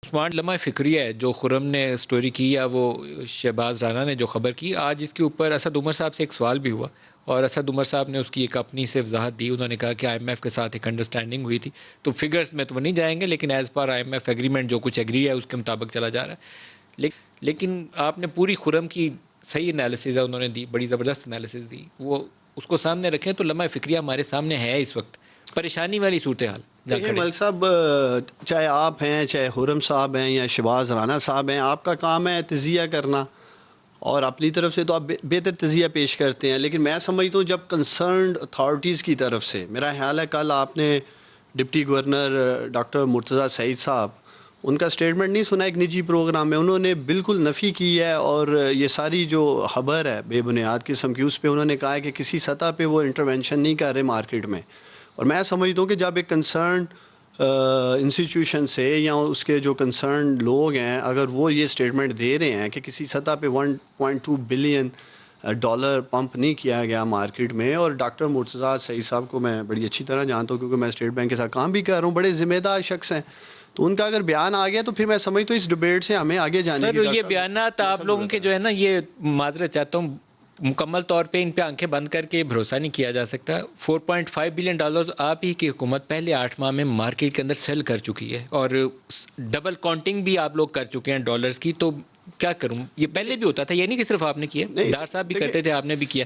عثمان لمحہ فکریہ ہے جو خرم نے سٹوری کی یا وہ شہباز رانا نے جو خبر کی، آج اس کے اوپر اسد عمر صاحب سے ایک سوال بھی ہوا اور اسد عمر صاحب نے اس کی ایک اپنی سے وضاحت دی. انہوں نے کہا کہ آئی ایم ایف کے ساتھ ایک انڈرسٹینڈنگ ہوئی تھی. تو فگرز میں تو وہ نہیں جائیں گے، لیکن as per I M F agreement جو کچھ ایگری ہے اس کے مطابق چلا جا رہا ہے. لیکن آپ نے پوری خرم کی صحیح انالیسز ہے انہوں نے دی، بڑی زبردست انالیسز دی، وہ اس کو سامنے رکھیں تو لمحہ فکریہ ہمارے سامنے ہے اس وقت پریشانی والی صورتحال. دیکھیں ملک صاحب، چاہے آپ ہیں، چاہے خرم صاحب ہیں یا شہباز رانا صاحب ہیں، آپ کا کام ہے تجزیہ کرنا اور اپنی طرف سے تو آپ بہتر تجزیہ پیش کرتے ہیں. لیکن میں سمجھتا ہوں جب کنسرنڈ اتھارٹیز کی طرف سے، میرا خیال ہے کل آپ نے ڈپٹی گورنر ڈاکٹر مرتضیٰ سعید صاحب ان کا سٹیٹمنٹ نہیں سنا ایک نجی پروگرام میں، انہوں نے بالکل نفی کی ہے اور یہ ساری جو خبر ہے بے بنیاد قسم کی، اس پہ انہوں نے کہا ہے کہ کسی سطح پہ وہ انٹرونشن نہیں کر رہے مارکیٹ میں. اور میں سمجھتا ہوں کہ جب ایک کنسرن انسٹیٹیوشن سے یا اس کے جو کنسرن لوگ ہیں، اگر وہ یہ سٹیٹمنٹ دے رہے ہیں کہ کسی سطح پہ 1.2 بلین ڈالر پمپ نہیں کیا گیا مارکیٹ میں، اور ڈاکٹر مرتضیٰ سعید صاحب کو میں بڑی اچھی طرح جانتا ہوں کیونکہ میں اسٹیٹ بینک کے ساتھ کام بھی کر رہا ہوں، بڑے ذمہ دار شخص ہیں، تو ان کا اگر بیان آ گیا تو پھر میں سمجھتا ہوں اس ڈبیٹ سے ہمیں آگے جانے کی. سر یہ بیانات آپ لوگوں کے جو ہے نا، یہ معذرت چاہتا ہوں، مکمل طور پہ ان پہ آنکھیں بند کر کے بھروسہ نہیں کیا جا سکتا. 4.5 بلین ڈالرز آپ ہی کی حکومت پہلے 8 ماہ میں مارکیٹ کے اندر سیل کر چکی ہے اور ڈبل کاؤنٹنگ بھی آپ لوگ کر چکے ہیں ڈالرز کی. تو کیا کروں، یہ پہلے بھی ہوتا تھا، یہ نہیں کہ صرف آپ نے کیا، ڈار صاحب بھی کرتے تھے، آپ نے بھی کیا.